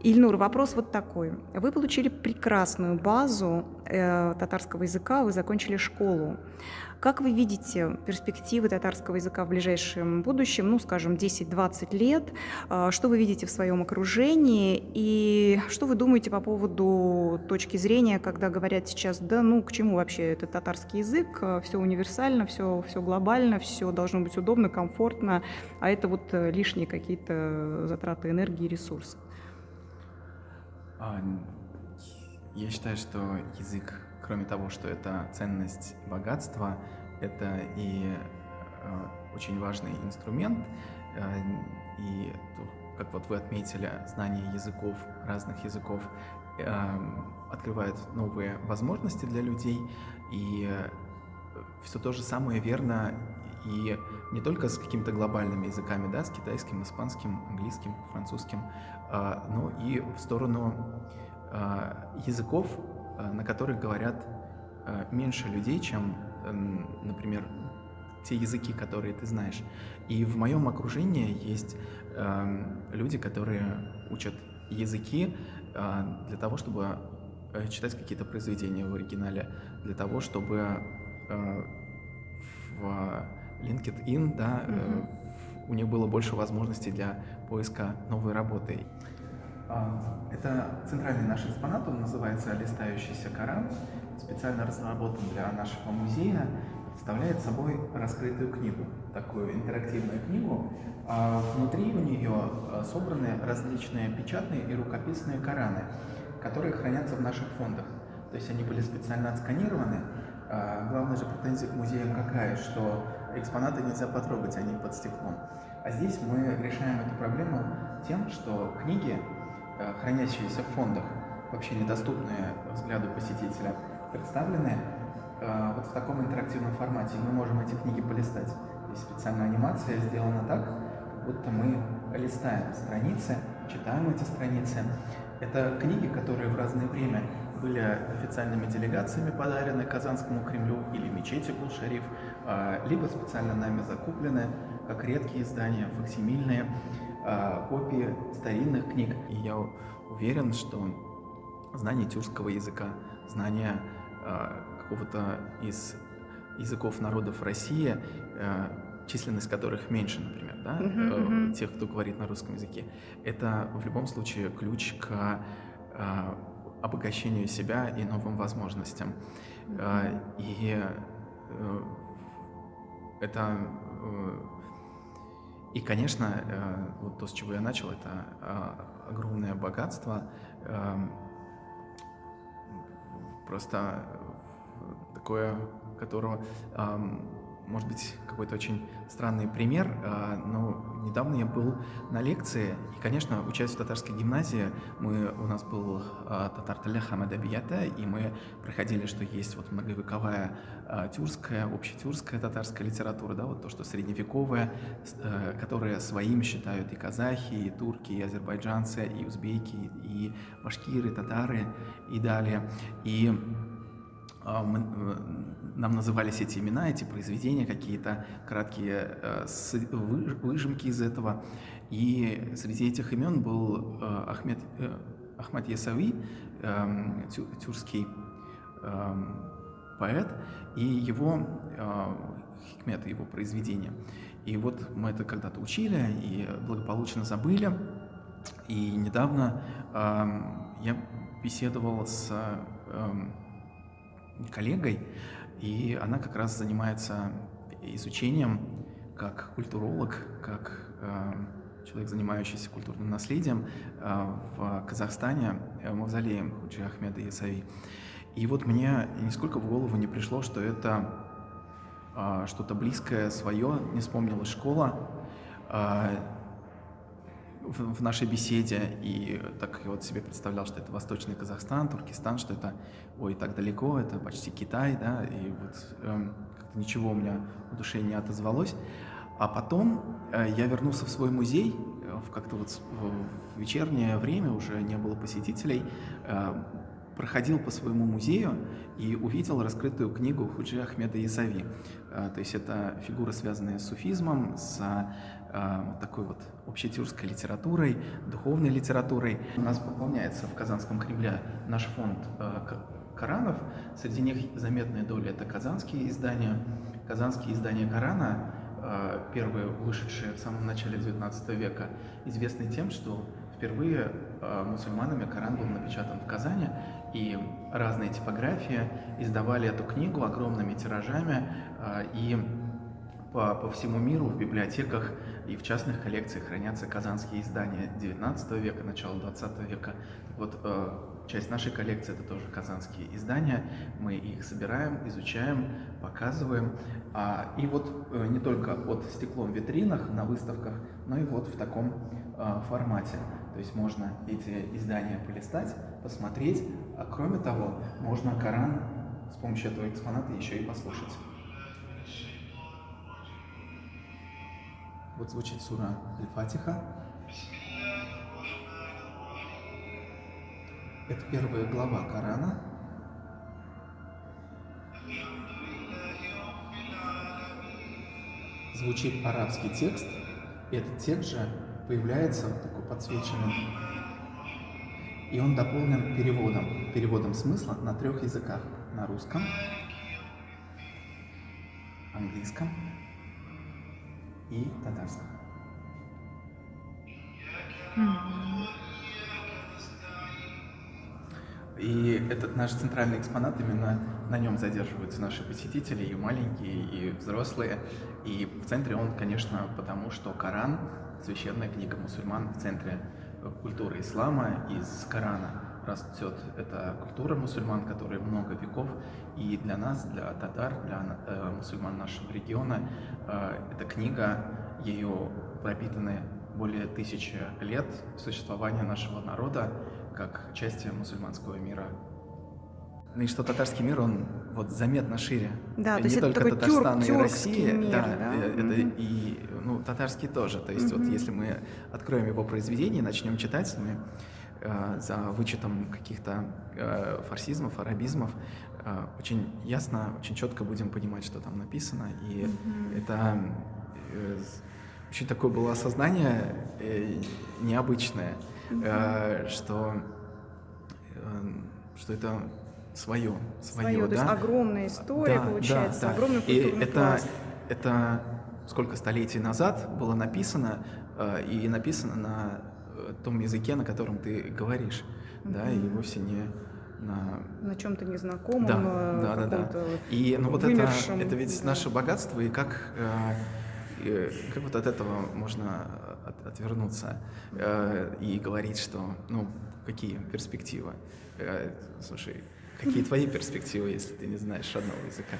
Ильнур, вопрос вот такой. Вы получили прекрасную базу татарского языка, вы закончили школу. Как вы видите перспективы татарского языка в ближайшем будущем, ну, скажем, 10-20 лет? Что вы видите в своем окружении? И что вы думаете по поводу точки зрения, когда говорят сейчас, да ну, к чему вообще этот татарский язык? Все универсально, все глобально, все должно быть удобно, комфортно, а это вот лишние какие-то затраты энергии и ресурсов. А, Я считаю, что язык, кроме того, что это ценность богатства, это и очень важный инструмент. э, И, как вот вы отметили, знание языков, разных языков, открывает новые возможности для людей. И все то же самое верно и не только с какими-то глобальными языками, да, с китайским, испанским, английским, французским, но и в сторону языков, на которых говорят меньше людей, чем, например, те языки, которые ты знаешь. И в моем окружении есть люди, которые учат языки для того, чтобы читать какие-то произведения в оригинале, для того, чтобы в LinkedIn, да, Мгм. у них было больше возможностей для поиска новой работы. Это центральный наш экспонат, он называется «Листающийся Коран», специально разработан для нашего музея, представляет собой раскрытую книгу, такую интерактивную книгу. Внутри у нее собраны различные печатные и рукописные Кораны, которые хранятся в наших фондах. То есть они были специально отсканированы. Главная же претензия к музеям какая, что экспонаты нельзя потрогать, они под стеклом. А здесь мы решаем эту проблему тем, что книги, хранящиеся в фондах, вообще недоступные взгляду посетителя, представлены вот в таком интерактивном формате. Мы можем эти книги полистать. Здесь специальная анимация сделана так, как будто мы листаем страницы, читаем эти страницы. Это книги, которые в разное время были официальными делегациями подарены Казанскому Кремлю или мечети Кул-Шариф, либо специально нами закуплены, как редкие издания, факсимильные копии старинных книг. И я уверен, что знание тюркского языка, знание какого-то из языков народов России, численность которых меньше, например, да, Мгм, мгм. тех, кто говорит на русском языке, это в любом случае ключ к обогащению себя и новым возможностям. И это и, конечно, вот то, с чего я начал, это огромное богатство, просто такое, которого, может быть, какой-то очень странный пример, но недавно я был на лекции, и, конечно, учась в татарской гимназии, у нас был татар тілі һәм әдәбияты, и мы проходили, что есть вот многовековая тюркская, общетюркская татарская литература, да, вот то, что средневековая, которые своим считают и казахи, и турки, и азербайджанцы, и узбеки, и башкиры, татары, и далее. И нам назывались эти имена, эти произведения, какие-то краткие выжимки из этого. И среди этих имен был Ахмад Ясави, тюркский поэт, и его хикмет, его произведения. И вот мы это когда-то учили и благополучно забыли. И недавно я беседовал с коллегой, и она как раз занимается изучением, как культуролог, как человек, занимающийся культурным наследием в Казахстане, мавзолеем Ходжи Ахмеда Ясави. И вот мне нисколько в голову не пришло, что это что-то близкое свое, не вспомнилась школа в нашей беседе, и так я вот себе представлял, что это Восточный Казахстан, Туркестан, что это, ой, так далеко, это почти Китай, да, и вот как-то ничего у меня в душе не отозвалось. А потом я вернулся в свой музей, как-то вот в вечернее время, уже не было посетителей, проходил по своему музею и увидел раскрытую книгу Худжи Ахмеда Ясави. То есть это фигура, связанная с суфизмом, с вот такой вот общетюркской литературой, духовной литературой. У нас пополняется в Казанском Кремле наш фонд Коранов. Среди них заметная доля — это казанские издания. Казанские издания Корана, первые вышедшие в самом начале XIX века, известны тем, что впервые мусульманами Коран был напечатан в Казани, и разные типографии издавали эту книгу огромными тиражами, и по всему миру в библиотеках и в частных коллекциях хранятся казанские издания XIX века, начала XX века. Вот часть нашей коллекции — это тоже казанские издания. Мы их собираем, изучаем, показываем. И вот не только под стеклом в витринах, на выставках, но и вот в таком формате. То есть можно эти издания полистать, посмотреть, а кроме того, можно Коран с помощью этого экспоната еще и послушать. Вот звучит сура Аль-Фатиха. Это первая глава Корана. Звучит арабский текст, и этот текст же появляется вот такой подсвеченный. И он дополнен переводом смысла на 3 языках. На русском, английском и татарском. И этот наш центральный экспонат, именно на нем задерживаются наши посетители, и маленькие, и взрослые. И в центре он, конечно, потому что Коран, священная книга мусульман, в центре культуры ислама. Из Корана растет эта культура мусульман, которая много веков. И для нас, для татар, для мусульман нашего региона, эта книга, ее пропитаны более 1000 лет существования нашего народа как части мусульманского мира. Ну и что татарский мир, он вот заметно шире. Да, то не есть только это такой Татарстан и тюркский Россия, мир, да, да? это и татарский тоже. То есть вот если мы откроем его произведение, начнем читать, мы за вычетом каких-то фарсизмов, арабизмов очень ясно, очень четко будем понимать, что там написано. И это очень такое было осознание необычное, что это свое, Своё, то да? есть огромная история, Да, получается, да, да. огромный культурный И пласт. это сколько столетий назад было написано, и написано на том языке, на котором ты говоришь, да, и вовсе не на чем-то незнакомом, да. каком-то И вот вымершем, это ведь да. наше богатство, и как вот от этого можно отвернуться и говорить, что, какие перспективы? Слушай, какие твои перспективы, если ты не знаешь родного языка?